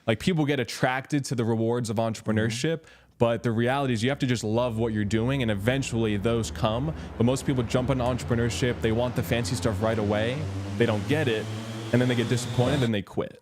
Like, people get attracted to the rewards of entrepreneurship, but the reality is you have to just love what you're doing, and eventually those come. But most people jump into entrepreneurship. They want the fancy stuff right away. They don't get it, and then they get disappointed and they quit.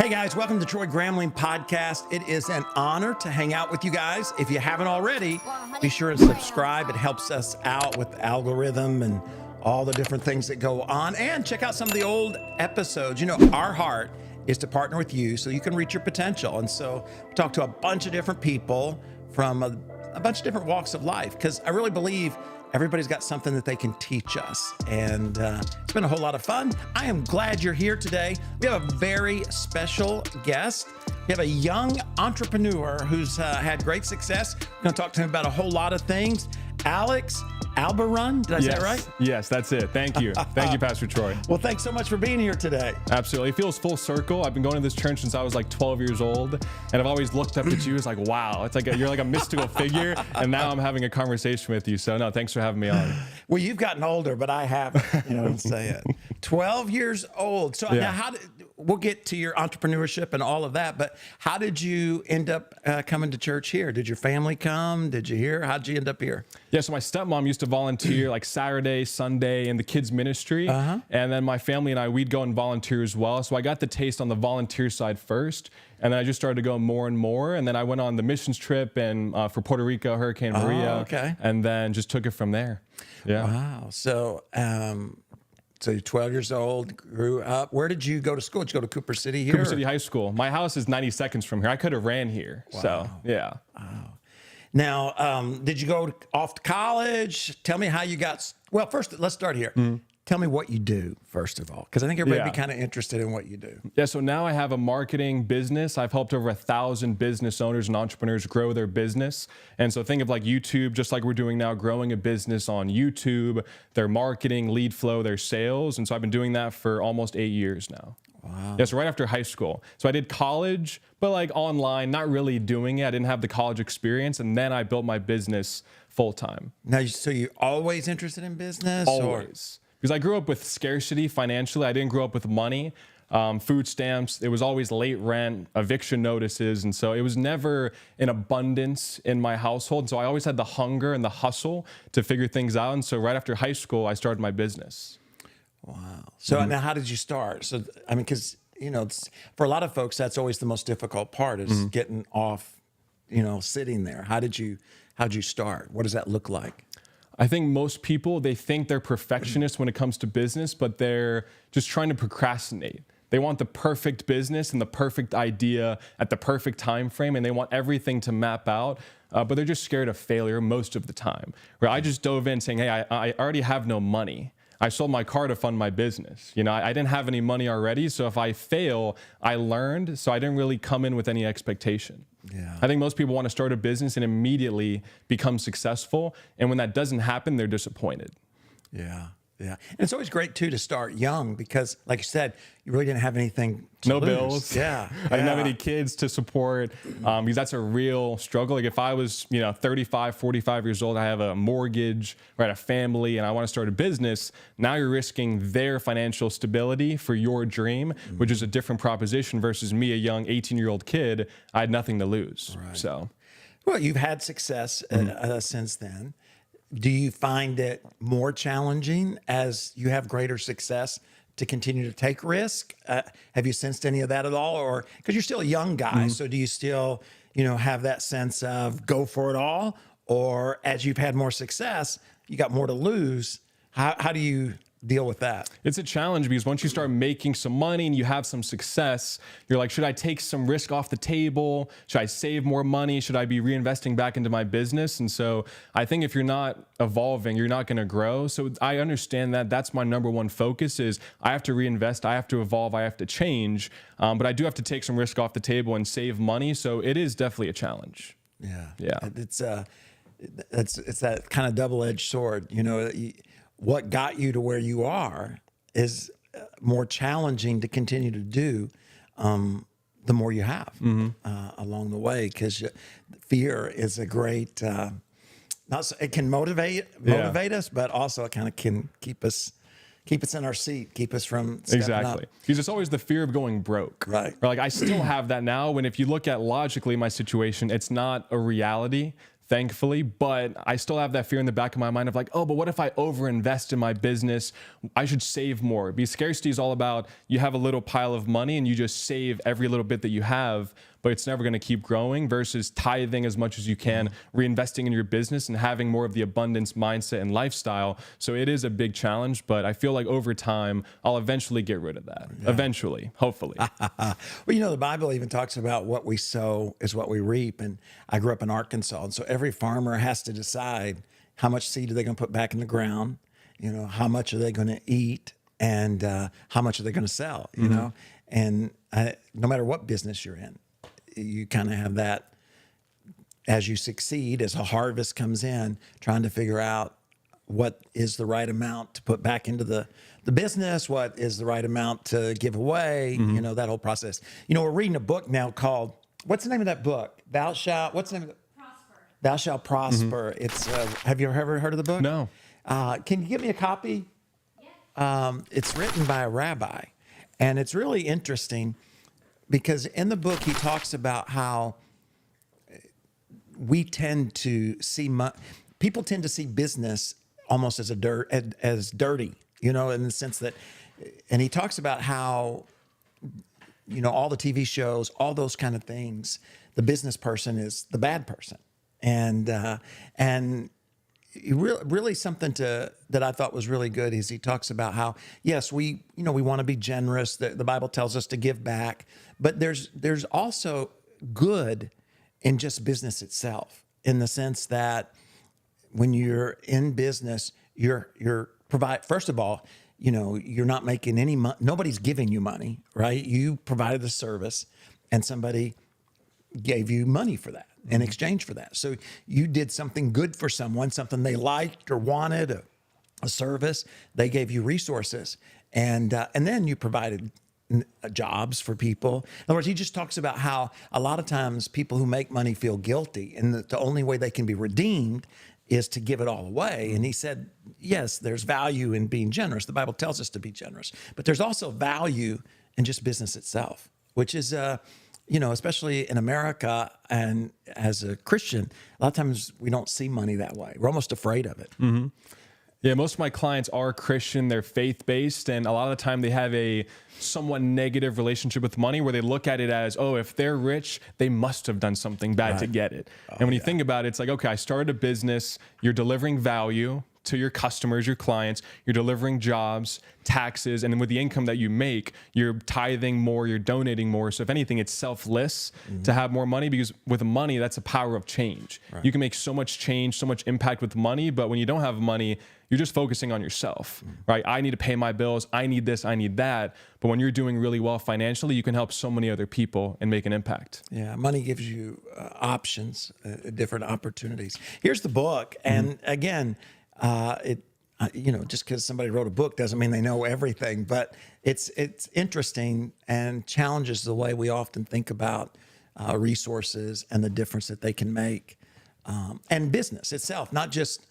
Hey guys, welcome to Troy Gramling Podcast. It is an honor to hang out with you guys. If you haven't already, be sure to subscribe. It helps us out with the algorithm and all the different things that go on. And check out some of the old episodes. You know, our heart is to partner with you so you can reach your potential. And so we talk to a bunch of different people from a bunch of different walks of life, because I really believe everybody's got something that they can teach us. And it's been a whole lot of fun. I am glad you're here today. We have a very special guest. We have a young entrepreneur who's had great success. We're going to talk to him about a whole lot of things. Albarran, did I say it right? Yes, that's it. Thank you. Thank you, Pastor Troy. Well, thanks so much for being here today. Absolutely. It feels full circle. I've been going to this church since I was like 12 years old, and I've always looked up at you as like, wow, it's like you're like a mystical figure, and now I'm having a conversation with you. So no, thanks for having me on. Well, you've gotten older, but I haven't, you know what I'm saying? 12 years old. So now we'll get to your entrepreneurship and all of that, but how did you end up coming to church here? Did your family come? Did you hear? How'd you end up here? Yeah, so my stepmom used to volunteer like Saturday, Sunday in the kids ministry. And then my family and I, we'd go and volunteer as well. So I got the taste on the volunteer side first. And then I just started to go more and more. And then I went on the missions trip and for Puerto Rico, Hurricane Maria. Okay. And then just took it from there. Yeah. Wow. So, so you're 12 years old, grew up. Where did you go to school? Did you go to Cooper City here? Cooper City High School. My house is 90 seconds from here. I could have ran here. Wow. So, yeah. Wow. Now, did you go off to college? Tell me how you got, well, first, let's start here. Tell me what you do, first of all, because I think everybody would be kind of interested in what you do. Yeah, so now I have a marketing business. I've helped over 1,000 business owners and entrepreneurs grow their business. And so think of like YouTube, just like we're doing now, growing a business on YouTube, their marketing, lead flow, their sales. And so I've been doing that for almost 8 years now. Wow. Yeah, so right after high school. So I did college, but like online, not really doing it. I didn't have the college experience. And then I built my business full time. Now, so you're always interested in business? Always. Because I grew up with scarcity financially. I didn't grow up with money, food stamps. It was always late rent, eviction notices. And so it was never an abundance in my household. And so I always had the hunger and the hustle to figure things out. And so right after high school, I started my business. Wow. So now how did you start? So, I mean, because, you know, for a lot of folks, that's always the most difficult part is getting off, you know, sitting there. How'd you start? What does that look like? I think most people, they think they're perfectionists when it comes to business, but they're just trying to procrastinate. They want the perfect business and the perfect idea at the perfect time frame, and they want everything to map out, but they're just scared of failure most of the time. Where I just dove in saying, hey, I already have no money. I sold my car to fund my business. You know, I didn't have any money already, so if I fail, I learned, so I didn't really come in with any expectation. Yeah. I think most people want to start a business and immediately become successful, and when that doesn't happen, they're disappointed. Yeah, yeah. And it's always great, too, to start young because, like you said, you really didn't have anything to lose. Bills. Yeah. I didn't have any kids to support because that's a real struggle. Like if I was, 35, 45 years old, I have a mortgage, right, a family, and I want to start a business, now you're risking their financial stability for your dream, which is a different proposition versus me, a young 18-year-old kid. I had nothing to lose. Right. So, well, you've had success since then. Do you find it more challenging as you have greater success to continue to take risk? Have you sensed any of that at all? Or because you're still a young guy, so do you still, have that sense of go for it all? Or as you've had more success, you got more to lose. How do you deal with that? It's a challenge because once you start making some money and you have some success, you're like, should I take some risk off the table? Should I save more money? Should I be reinvesting back into my business? And so I think if you're not evolving, you're not going to grow. So I understand that. That's my number one focus is I have to reinvest, I have to evolve, I have to change. But I do have to take some risk off the table and save money. So it is definitely a challenge. Yeah. Yeah. It's that kind of double-edged sword, what got you to where you are is more challenging to continue to do the more you have along the way, because fear is a great not so, it can motivate us, but also it kind of can keep us in our seat, keep us from stepping up. Because it's always the fear of going broke. Right. Or like I still have that now. When if you look at logically my situation, it's not a reality, thankfully, but I still have that fear in the back of my mind of like, oh, but what if I overinvest in my business? I should save more. Because scarcity is all about you have a little pile of money and you just save every little bit that you have, but it's never going to keep growing, versus tithing as much as you can, reinvesting in your business and having more of the abundance mindset and lifestyle. So it is a big challenge, but I feel like over time, I'll eventually get rid of that. Yeah. Eventually, hopefully. Well, the Bible even talks about what we sow is what we reap. And I grew up in Arkansas. And so every farmer has to decide how much seed are they going to put back in the ground, how much are they going to eat, and how much are they going to sell, you know? And no matter what business you're in, you kind of have that as you succeed, as a harvest comes in, trying to figure out what is the right amount to put back into the business, what is the right amount to give away, that whole process. We're reading a book now called, what's the name of that book? What's the name of it? Prosper. Thou Shalt Prosper. It's, have you ever heard of the book? No. Can you give me a copy? Yeah. It's written by a rabbi, and it's really interesting because in the book, he talks about how we tend to see people tend to see business almost as as dirty, in the sense that, and he talks about how, all the TV shows, all those kind of things, the business person is the bad person, and really something that I thought was really good is he talks about how, yes, we want to be generous. The Bible tells us to give back, but there's also good in just business itself, in the sense that when you're in business, you're provide. First of all, you're not making any money. Nobody's giving you money, right? You provided the service, and somebody gave you money for that in exchange for that. So you did something good for someone, something they liked or wanted, a service. They gave you resources, and then you provided jobs for people. In other words, he just talks about how a lot of times people who make money feel guilty, and the only way they can be redeemed is to give it all away. And he said, yes, there's value in being generous. The Bible tells us to be generous, but there's also value in just business itself, which is, especially in America and as a Christian, a lot of times we don't see money that way. We're almost afraid of it. Mm-hmm. Yeah, most of my clients are Christian, they're faith-based, and a lot of the time they have a somewhat negative relationship with money where they look at it as, oh, if they're rich, they must have done something bad to get it. And when you think about it, it's like, okay, I started a business, you're delivering value to your customers, your clients, you're delivering jobs, taxes, and then with the income that you make, you're tithing more, you're donating more. So if anything, it's selfless to have more money, because with money, that's the power of change. Right. You can make so much change, so much impact with money, but when you don't have money, you're just focusing on yourself, right? I need to pay my bills, I need this, I need that. But when you're doing really well financially, you can help so many other people and make an impact. Yeah, money gives you options, different opportunities. Here's the book, and again, just because somebody wrote a book doesn't mean they know everything, but it's interesting and challenges the way we often think about resources and the difference that they can make, and business itself, not just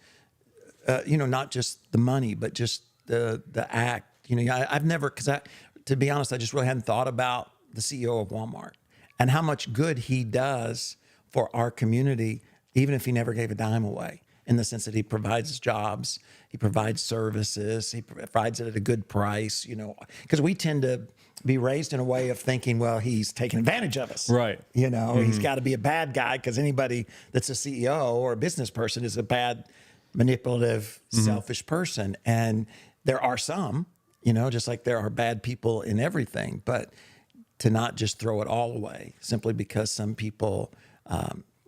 the money, but just the act. I've never, to be honest, I just really hadn't thought about the CEO of Walmart and how much good he does for our community, even if he never gave a dime away, in the sense that he provides jobs, he provides services, he provides it at a good price, because we tend to be raised in a way of thinking, well, he's taking advantage of us. Right. He's got to be a bad guy, because anybody that's a CEO or a business person is a bad, manipulative, selfish person. And there are some, just like there are bad people in everything, but to not just throw it all away simply because some people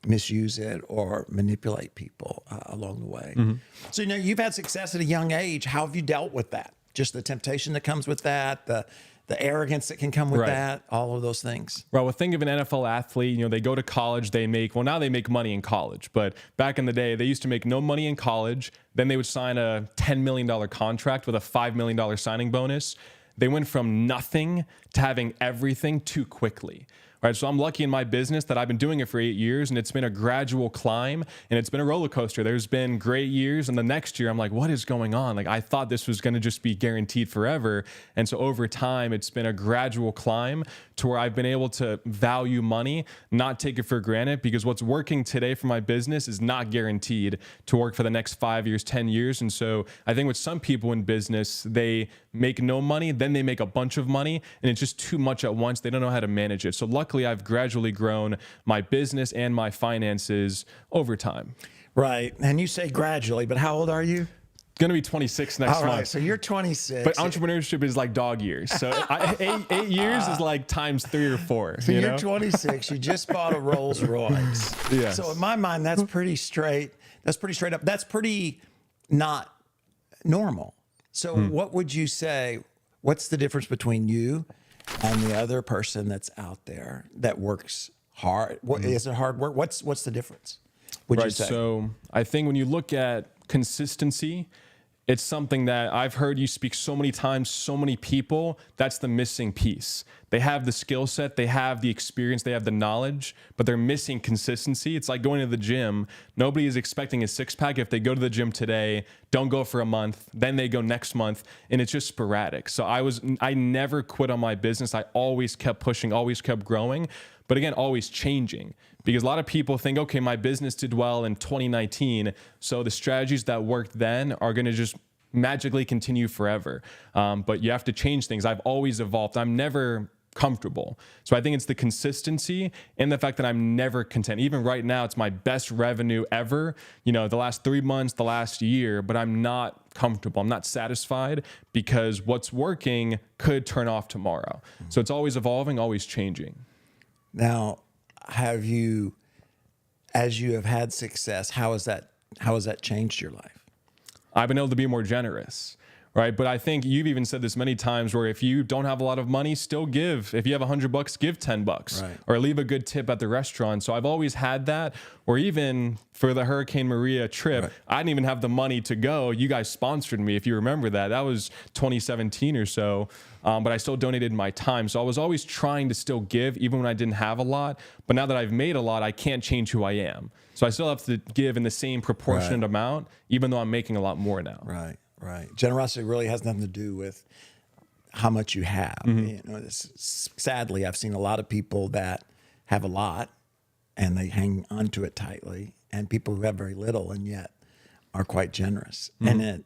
misuse it or manipulate people along the way. So, you've had success at a young age. How have you dealt with that? Just the temptation that comes with that, the arrogance that can come with that, all of those things. Right. Well, think of an NFL athlete, they go to college, now they make money in college, but back in the day, they used to make no money in college. Then they would sign a $10 million contract with a $5 million signing bonus. They went from nothing to having everything too quickly. right? So I'm lucky in my business that I've been doing it for 8 years, and it's been a gradual climb, and it's been a roller coaster. There's been great years, and the next year I'm like, what is going on? Like, I thought this was going to just be guaranteed forever. And so over time, it's been a gradual climb to where I've been able to value money, not take it for granted, because what's working today for my business is not guaranteed to work for the next 5 years, 10 years. And so I think with some people in business, they make no money, then they make a bunch of money, and it's just too much at once. They don't know how to manage it. So luckily, I've gradually grown my business and my finances over time. Right. And you say gradually, but how old are you? Going to be 26 next month. All right, so you're 26. But entrepreneurship is like dog years. So 8 years is like times 3 or 4. So you're know? 26. You just bought a Rolls Royce. Yes. So in my mind, that's pretty straight. That's pretty straight up. That's pretty not normal. So what would you say? What's the difference between you and the other person that's out there that works hard? What, is it hard work? What's the difference? Would you say? So I think when you look at consistency, it's something that I've heard you speak so many times, so many people, that's the missing piece. They have the skill set, they have the experience, they have the knowledge, but they're missing consistency. It's like going to the gym. Nobody is expecting a six-pack if they go to the gym today, don't go for a month, then they go next month, and it's just sporadic. So I never quit on my business. I always kept pushing, always kept growing, but again, always changing. Because a lot of people think, okay, my business did well in 2019, so the strategies that worked then are going to just magically continue forever. But you have to change things. I've always evolved. I'm never comfortable. So I think it's the consistency and the fact that I'm never content. Even right now, it's my best revenue ever, the last 3 months, the last year, but I'm not comfortable. I'm not satisfied because what's working could turn off tomorrow. So it's always evolving, always changing. Now, have you, as you have had success, how has that changed your life? I've been able to be more generous, right? But I think you've even said this many times where if you don't have a lot of money, still give. If you have $100, give $10, right, or leave a good tip at the restaurant. So I've always had that. Or even for the Hurricane Maria trip, right, I didn't even have the money to go. You guys sponsored me, if you remember that. That was 2017 or so. But I still donated my time. So I was always trying to still give, even when I didn't have a lot. But now that I've made a lot, I can't change who I am. So I still have to give in the same proportionate amount, even though I'm making a lot more now. Right, right. Generosity really has nothing to do with how much you have. Sadly, I've seen a lot of people that have a lot and they hang onto it tightly, and people who have very little and yet are quite generous. And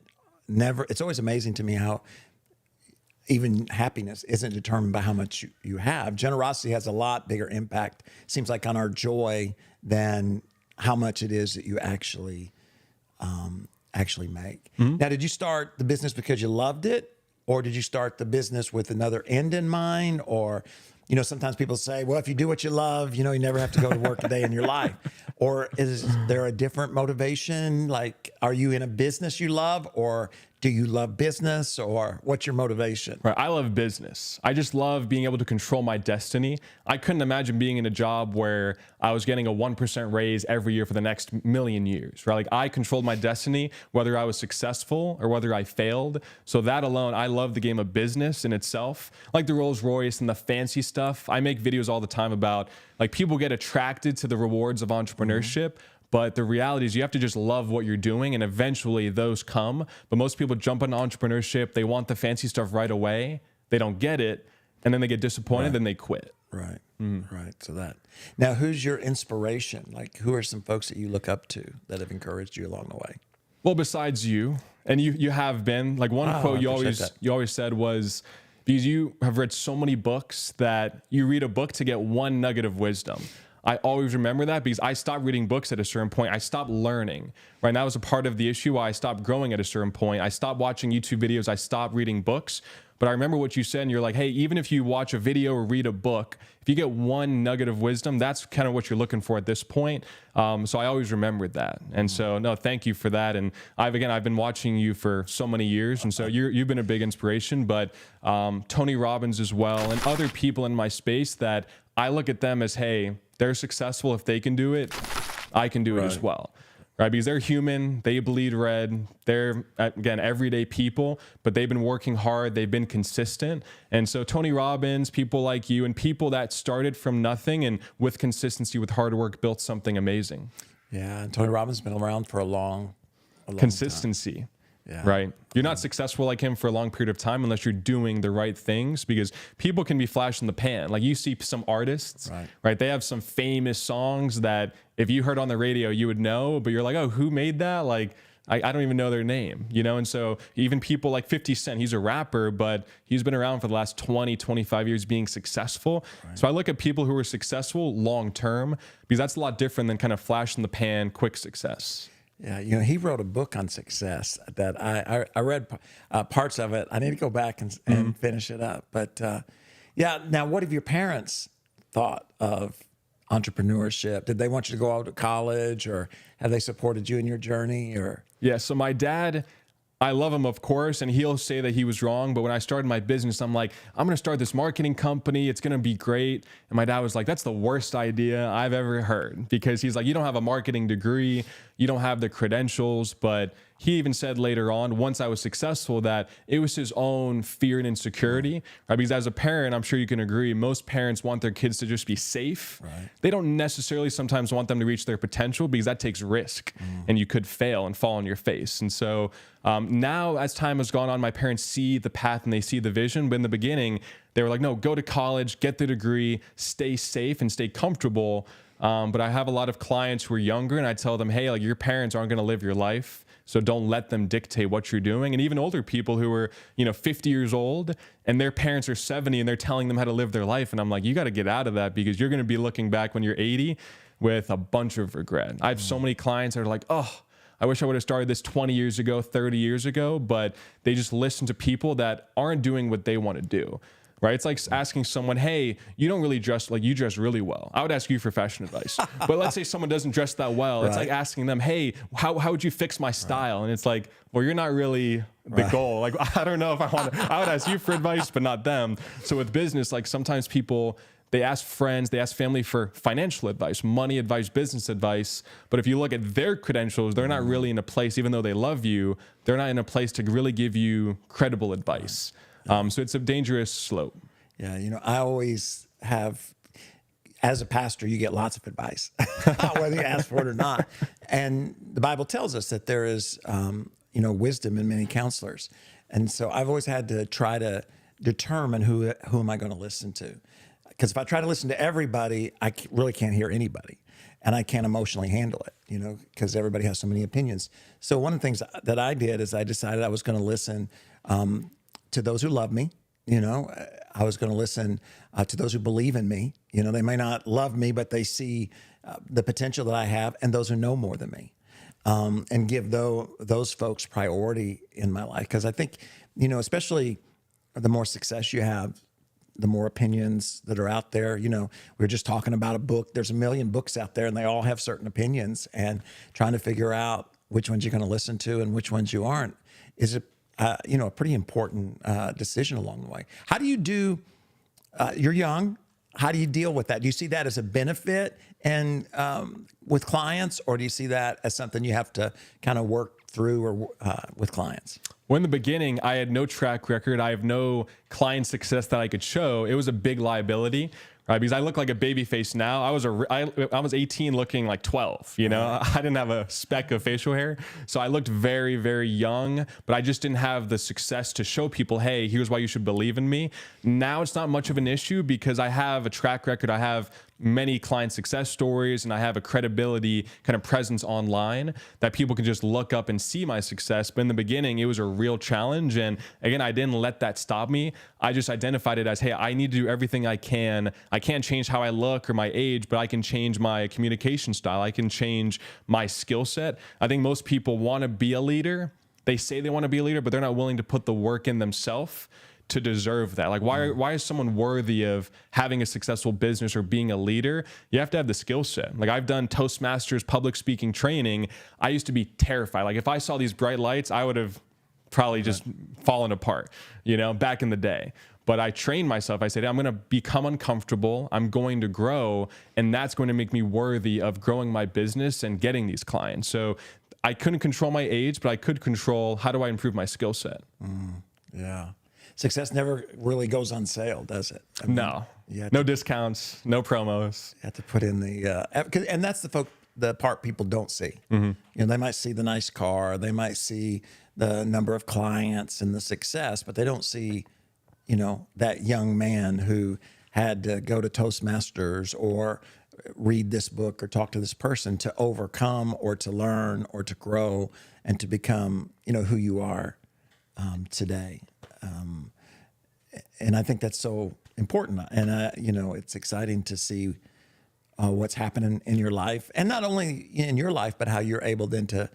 it's always amazing to me how even happiness isn't determined by how much you have. Generosity has a lot bigger impact, seems like, on our joy than how much it is that you actually make. Now, did you start the business because you loved it, or did you start the business with another end in mind? Or, sometimes people say, well, if you do what you love, you never have to go to work a day in your life. Or is there a different motivation? Like, are you in a business you love, or do you love business, or what's your motivation? Right. I love business. I just love being able to control my destiny. I couldn't imagine being in a job where I was getting a 1% raise every year for the next million years, right? Like, I controlled my destiny, whether I was successful or whether I failed. So that alone, I love the game of business in itself. Like the Rolls Royce and the fancy stuff. I make videos all the time about, like, people get attracted to the rewards of entrepreneurship. But the reality is you have to just love what you're doing, and eventually those come. But most people jump into entrepreneurship. They want the fancy stuff right away. They don't get it, and then they get disappointed, then they quit. Right, right. So now, who's your inspiration? Like, who are some folks that you look up to that have encouraged you along the way? Well, besides you, and you have been, like, one quote you always said was, because you have read so many books that you read a book to get one nugget of wisdom. I always remember that because I stopped reading books at a certain point. I stopped learning, right? And that was a part of the issue why I stopped growing at a certain point. I stopped watching YouTube videos. I stopped reading books. But I remember what you said, and you're like, hey, even if you watch a video or read a book, if you get one nugget of wisdom, that's kind of what you're looking for at this point. So I always remembered that. And so, no, thank you for that. And I've been watching you for so many years. And so you've been a big inspiration, but Tony Robbins as well, and other people in my space that I look at them as, hey, they're successful. If they can do it, I can do it as well. right? Because they're human, they bleed red. They're, again, everyday people, but they've been working hard. They've been consistent. And so Tony Robbins, people like you, and people that started from nothing and with consistency, with hard work, built something amazing. Yeah, and Tony Robbins has been around for a long Consistency. time. Yeah. Right. You're not successful like him for a long period of time unless you're doing the right things, because people can be flash in the pan. Like you see some artists, right? They have some famous songs that if you heard on the radio, you would know, but you're like, oh, who made that? Like, I don't even know their name, you know? And so even people like 50 Cent, he's a rapper, but he's been around for the last 20, 25 years being successful. So I look at people who are successful long-term, because that's a lot different than kind of flash in the pan, quick success. Yeah, you know, he wrote a book on success that I read parts of it. I need to go back and finish it up. But yeah, now what have your parents thought of entrepreneurship? Did they want you to go out to college, or have they supported you in your journey? Or yeah, so my dad, I love him, of course, and he'll say that he was wrong. But when I started my business, I'm like, I'm going to start this marketing company. It's going to be great. And my dad was like, that's the worst idea I've ever heard, because he's like, you don't have a marketing degree. You don't have the credentials. But he even said later on, once I was successful, that it was his own fear and insecurity, right? Because as a parent, I'm sure you can agree, most parents want their kids to just be safe. Right. They don't necessarily sometimes want them to reach their potential, because that takes risk and you could fail and fall on your face. And so now as time has gone on, my parents see the path and they see the vision. But in the beginning, they were like, no, go to college, get the degree, stay safe and stay comfortable. But I have a lot of clients who are younger, and I tell them, hey, like, your parents aren't going to live your life, so don't let them dictate what you're doing. And even older people who are, 50 years old and their parents are 70 and they're telling them how to live their life. And I'm like, you got to get out of that, because you're going to be looking back when you're 80 with a bunch of regret. I have so many clients that are like, oh, I wish I would have started this 20 years ago, 30 years ago, but they just listen to people that aren't doing what they want to do. Right? It's like asking someone, hey, you don't really dress, like, you dress really well. I would ask you for fashion advice. But let's say someone doesn't dress that well. It's like asking them, hey, how would you fix my style? And it's like, well, you're not really the goal. Like, I don't know if I would ask you for advice, but not them. So with business, like, sometimes people, they ask friends, they ask family for financial advice, money advice, business advice. But if you look at their credentials, they're not really in a place, even though they love you, they're not in a place to really give you credible advice. So it's a dangerous slope. Yeah, I always have, as a pastor, you get lots of advice, whether you ask for it or not. And the Bible tells us that there is, wisdom in many counselors. And so I've always had to try to determine who am I going to listen to. Because if I try to listen to everybody, I really can't hear anybody. And I can't emotionally handle it, because everybody has so many opinions. So one of the things that I did is I decided I was going to listen to those who love me. I was going to listen to those who believe in me. They may not love me, but they see the potential that I have, and those who know more than me, and give those folks priority in my life. Because I think, especially the more success you have, the more opinions that are out there. We were just talking about a book. There's a million books out there, and they all have certain opinions. And trying to figure out which ones you're going to listen to and which ones you aren't is a pretty important decision along the way. How do you do, you're young, how do you deal with that? Do you see that as a benefit and with clients, or do you see that as something you have to kind of work through or with clients? Well, in the beginning, I had no track record. I have no client success that I could show. It was a big liability. Right, because I look like a baby face now. I was 18 looking like 12, I didn't have a speck of facial hair. So I looked very, very young, but I just didn't have the success to show people, hey, here's why you should believe in me. Now it's not much of an issue, because I have a track record. I have many client success stories, and I have a credibility kind of presence online that people can just look up and see my success. But in the beginning, it was a real challenge. And again, I didn't let that stop me. I just identified it as, hey, I need to do everything I can. I can't change how I look or my age, but I can change my communication style. I can change my skill set. I think most people want to be a leader. They say they want to be a leader, but they're not willing to put the work in themselves to deserve that. Like, why is someone worthy of having a successful business or being a leader? You have to have the skill set. Like, I've done Toastmasters public speaking training. I used to be terrified. Like, if I saw these bright lights, I would have probably just fallen apart, back in the day. But I trained myself. I said, I'm going to become uncomfortable. I'm going to grow. And that's going to make me worthy of growing my business and getting these clients. So I couldn't control my age, but I could control how do I improve my skill set. Yeah. Success never really goes on sale, does it? I mean, No, no discounts, no promos. You have to put in the, and that's the part people don't see. You know, they might see the nice car, they might see the number of clients and the success, but they don't see, you know, that young man who had to go to Toastmasters or read this book or talk to this person to overcome or to learn or to grow and to become, you know, who you are today. And I think that's so important. And, you know, it's exciting to see what's happening in your life, and not only in your life, but how you're able then to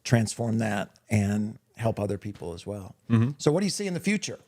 transform that and help other people as well. So what do you see in the future?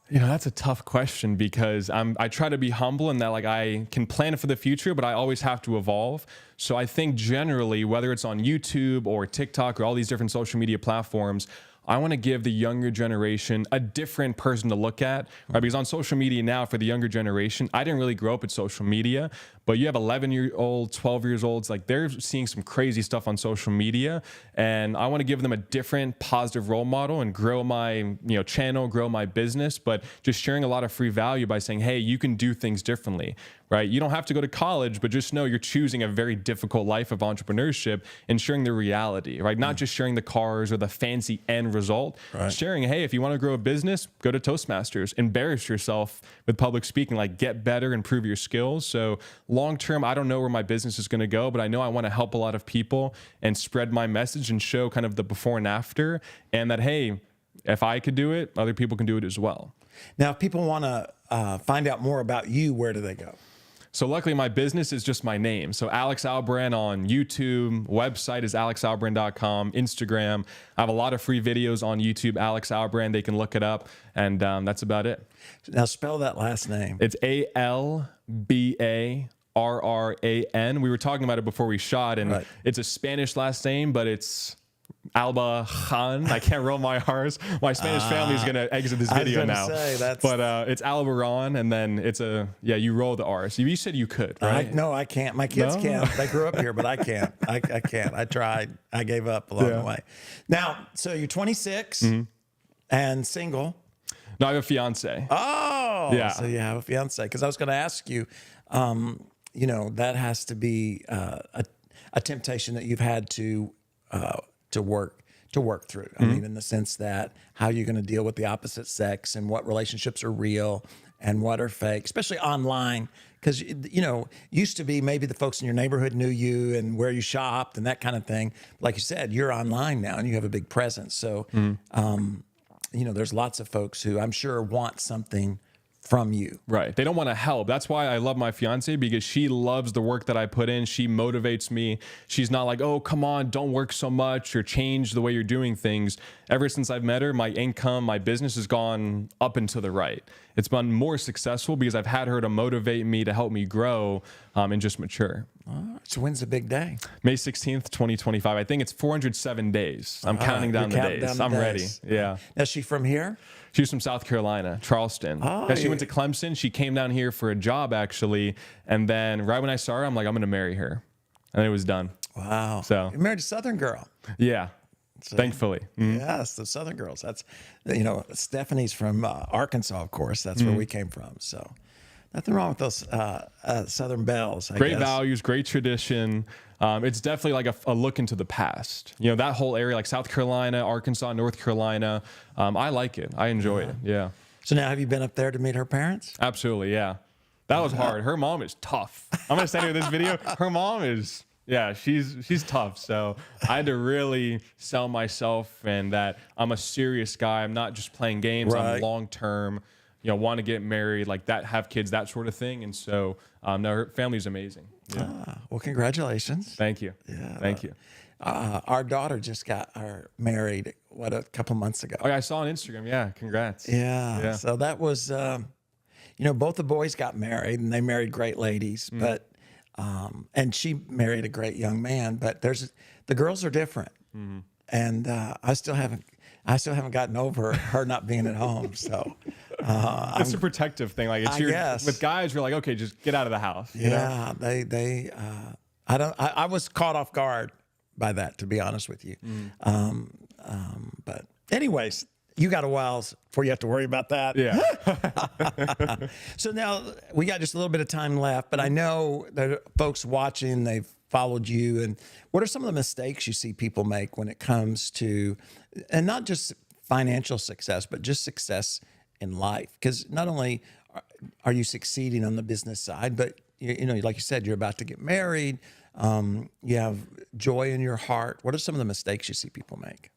You know, that's a tough question because I try to be humble in that, like, I can plan for the future, but I always have to evolve. So I think generally, whether it's on YouTube or TikTok or all these different social media platforms, I want to give the younger generation a different person to look at, right? Because on social media now, for the younger generation, I didn't really grow up with social media, but you have 11-year-olds, 12 years olds, like they're seeing some crazy stuff on social media. And I want to give them a different positive role model and grow my, channel, grow my business, but just sharing a lot of free value by saying, hey, you can do things differently, right? You don't have to go to college, but just know you're choosing a very difficult life of entrepreneurship and sharing the reality, right? Not just sharing the cars or the fancy end result, sharing, hey, if you want to grow a business, go to Toastmasters, embarrass yourself with public speaking, like get better, improve your skills. So long term, I don't know where my business is going to go, but I know I want to help a lot of people and spread my message and show kind of the before and after, and that, hey, if I could do it, other people can do it as well. Now, if people want to find out more about you, where do they go? So luckily my business is just my name. So Alex Albarran on YouTube, website is alexalbarran.com, Instagram. I have a lot of free videos on YouTube, Alex Albarran. They can look it up, and that's about it. Now spell that last name. It's Albarran. We were talking about it before we shot, and it's a Spanish last name, but it's Albarran. I can't roll my R's. My Spanish family is going to exit this video now. But it's Albarran, and then it's you roll the R's. You said you could, right? No, I can't. My kids can't. They grew up here, but I can't. I can't. I tried. I gave up along the way. Now, so you're 26 and single. No, I have a fiance. Oh, yeah. So you have a fiance. Because I was going to ask you, that has to be a temptation that you've had to work through. I mean, in the sense that how you're going to deal with the opposite sex and what relationships are real and what are fake, especially online. Because, used to be maybe the folks in your neighborhood knew you and where you shopped and that kind of thing. Like you said, you're online now and you have a big presence. So, there's lots of folks who I'm sure want something from you. Right. They don't want to help. That's why I love my fiance, because she loves the work that I put in. She motivates me. She's not like, oh, come on, don't work so much or change the way you're doing things. Ever since I've met her, my income, my business has gone up and to the right. It's been more successful because I've had her to motivate me, to help me grow and just mature. So when's the big day? May 16th, 2025. I think it's 407 days. I'm counting down the days. I'm ready. Yeah. Is she from here? She's from South Carolina, Charleston. She went to Clemson. She came down here for a job, actually. And then right when I saw her, I'm like, I'm going to marry her. And it was done. Wow. So you married a Southern girl. Yeah. So, thankfully. Yes, the Southern girls. That's, Stephanie's from Arkansas, of course. That's where we came from. So nothing wrong with those Southern belles. I guess. Great guess. Values, great tradition. It's definitely like a look into the past. That whole area, like South Carolina, Arkansas, North Carolina. I like it. I enjoy it. Yeah. So now have you been up there to meet her parents? Absolutely, yeah. That was hard. Her mom is tough. I'm going to send her this video. Her mom is... Yeah, she's tough. So I had to really sell myself and that I'm a serious guy. I'm not just playing games. I'm long term, want to get married, like that, have kids, that sort of thing. And so her family's amazing. Yeah. Well, congratulations. Thank you. Yeah. Thank you. Our daughter just got married, a couple months ago. Oh, yeah, I saw on Instagram. Yeah, congrats. Yeah. So that was, both the boys got married and they married great ladies, but and she married a great young man, but the girls are different. And I still haven't gotten over her not being at home. So It's a protective thing. Like it's guess. with guys, you're like, okay, just get out of the house. You know? I was caught off guard by that, to be honest with you. But anyways, you got a while before you have to worry about that. Yeah. So now we got just a little bit of time left, but I know that folks watching, they've followed you. And what are some of the mistakes you see people make when it comes to, and not just financial success, but just success in life? Because not only are you succeeding on the business side, but you know, like you said, you're about to get married. You have joy in your heart. What are some of the mistakes you see people make?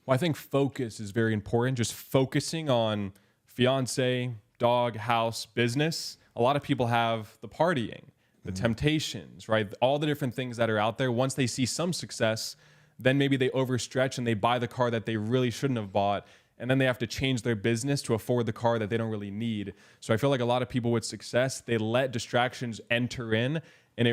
Well, I think focus is very important. Just focusing on fiance, dog, house, business. A lot of people have the partying, the temptations, right? All the different things that are out there. Once they see some success, then maybe they overstretch and they buy the car that they really shouldn't have bought. And then they have to change their business to afford the car that they don't really need. So I feel like a lot of people with success, they let distractions enter in, and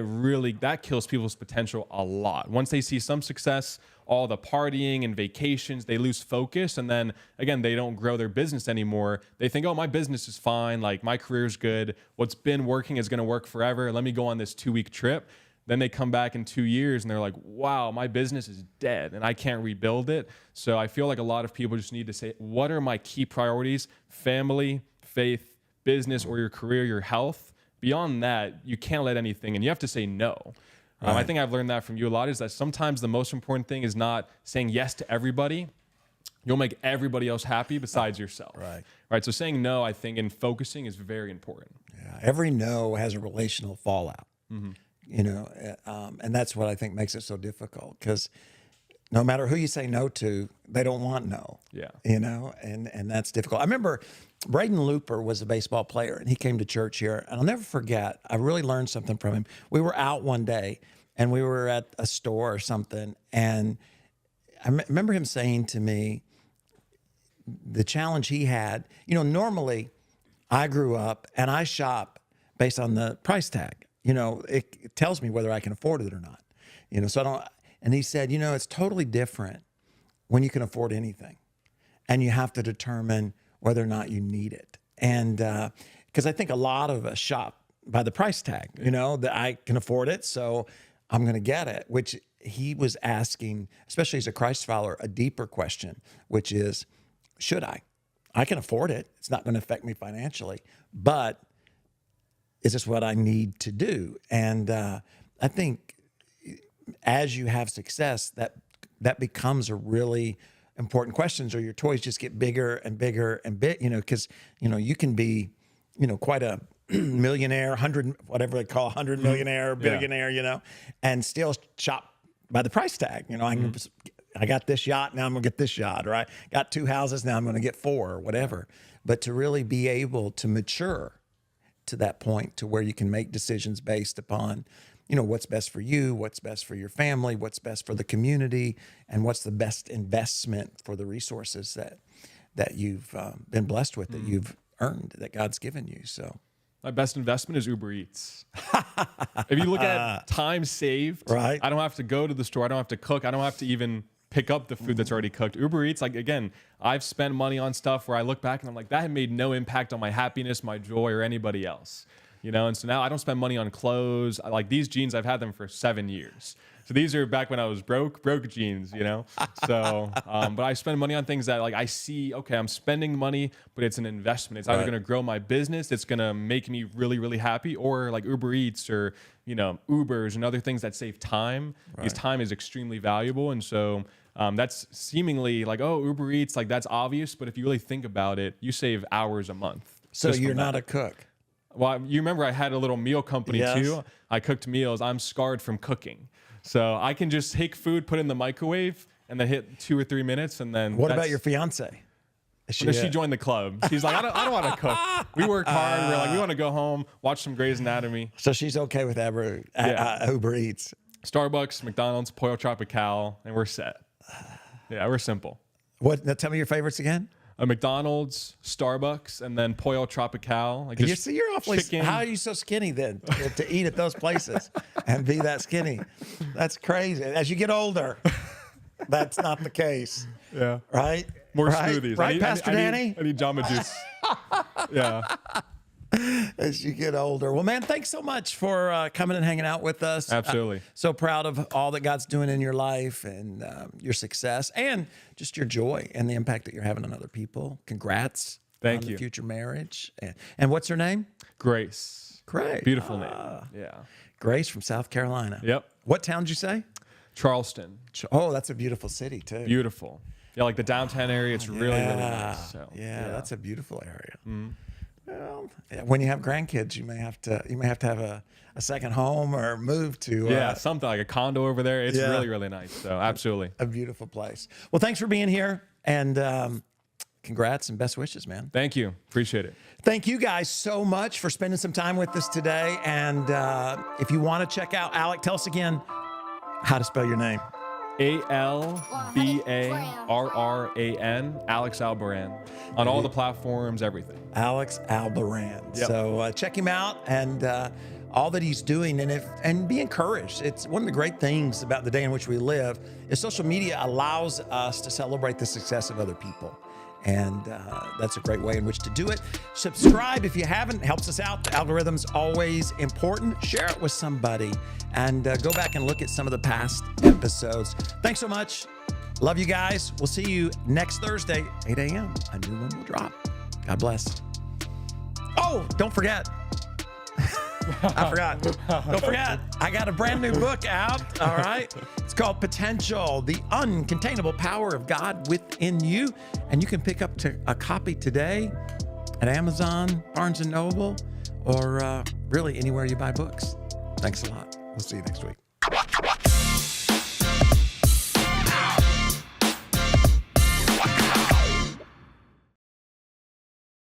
that kills people's potential a lot. Once they see some success, all the partying and vacations, they lose focus. And then again, they don't grow their business anymore. They think, oh, my business is fine. Like my career's good. What's been working is going to work forever. Let me go on this 2-week trip. Then they come back in 2 years and they're like, wow, my business is dead and I can't rebuild it. So I feel like a lot of people just need to say, what are my key priorities? Family, faith, business, or your career, your health. Beyond that, you can't let anything, and you have to say no. I think I've learned that from you a lot, is that sometimes the most important thing is not saying yes to everybody. You'll make everybody else happy besides yourself. Right. So saying no, I think, and focusing is very important. Yeah. Every no has a relational fallout, you know, and that's what I think makes it so difficult, because no matter who you say no to, they don't want no. Yeah. You know, and that's difficult. I remember Braden Looper was a baseball player, and he came to church here, and I'll never forget, I really learned something from him. We were out one day, and we were at a store or something, and I remember him saying to me, the challenge he had, you know, normally I grew up and I shop based on the price tag. You know, it tells me whether I can afford it or not. You know, so I don't, and he said, you know, it's totally different when you can afford anything and you have to determine whether or not you need it. And because I think a lot of us shop by the price tag, you know, that I can afford it, so I'm going to get it, which he was asking, especially as a Christ follower, a deeper question, which is, should I? I can afford it. It's not going to affect me financially, but is this what I need to do? And I think as you have success, that becomes a really important question. Or your toys just get bigger and bigger and big, you know, because, you know, you can be, you know, quite a millionaire, 100, whatever they call 100 millionaire, billionaire, you know, and still shop by the price tag. You know, I got this yacht, now I'm gonna get this yacht, or I got 2 houses, now I'm gonna get 4, or whatever. But to really be able to mature to that point to where you can make decisions based upon, you know, what's best for you, what's best for your family, what's best for the community, and what's the best investment for the resources that you've been blessed with, that you've earned, that God's given you. So my best investment is Uber Eats. If you look at time saved, right? I don't have to go to the store. I don't have to cook. I don't have to even pick up the food that's already cooked. Uber Eats, like, again, I've spent money on stuff where I look back and I'm like, that had made no impact on my happiness, my joy, or anybody else. You know, and so now I don't spend money on clothes. Like these jeans, I've had them for 7 years. So these are back when I was broke jeans, you know? So, but I spend money on things that, like, I see, okay, I'm spending money, but it's an investment. It's either going to grow my business, it's going to make me really, really happy, or like Uber Eats or, you know, Ubers and other things that save time. Because time is extremely valuable. And so that's seemingly like, oh, Uber Eats, like that's obvious. But if you really think about it, you save hours a month. So you're not a cook. Well, you remember I had a little meal company too. I cooked meals. I'm scarred from cooking. So I can just take food, put it in the microwave, and then hit 2 or 3 minutes, and then. What about your fiance? She joined the club. She's like, I don't want to cook. We worked hard. We're like, we want to go home, watch some Grey's Anatomy. So she's okay with Uber Eats. Starbucks, McDonald's, Pollo Tropical, and we're set. Yeah, we're simple. What? Now tell me your favorites again. A McDonald's, Starbucks, and then Pollo Tropical. Like you're awfully. Chicken. How are you so skinny then to eat at those places and be that skinny? That's crazy. As you get older, that's not the case. Yeah. Right. More smoothies. Right, Pastor Danny. I need Jamba Juice. Yeah. as you get older. Well, man, thanks so much for coming and hanging out with us. Absolutely. So proud of all that God's doing in your life and your success and just your joy and the impact that you're having on other people. Congrats. Thank on you. The future marriage. And what's her name? Grace. Grace. Beautiful name. Yeah. Grace from South Carolina. Yep. What town did you say? Charleston. Oh, that's a beautiful city too. Beautiful. Yeah, like the downtown area, it's really, really nice. So, yeah, that's a beautiful area. Mm-hmm. Well, when you have grandkids, you may have to have a second home or move to something like a condo over there. It's Yeah. really, really nice. So absolutely. a beautiful place. Well, thanks for being here, and congrats and best wishes, man. Thank you. Appreciate it. Thank you guys so much for spending some time with us today. And if you want to check out Alec, tell us again how to spell your name. Albarran, Alex Albarran, on all the platforms, everything. Alex Albarran. Yep. So check him out and all that he's doing, and be encouraged. It's one of the great things about the day in which we live is social media allows us to celebrate the success of other people. And that's a great way in which to do it. Subscribe if you haven't. It helps us out. The algorithm's always important. Share it with somebody. And go back and look at some of the past episodes. Thanks so much. Love you guys. We'll see you next Thursday, 8 a.m. A new one will drop. God bless. Oh, don't forget. I forgot. Don't forget. I got a brand new book out. All right. It's called Potential, the Uncontainable Power of God Within You. And you can pick up a copy today at Amazon, Barnes & Noble, or really anywhere you buy books. Thanks a lot. We'll see you next week.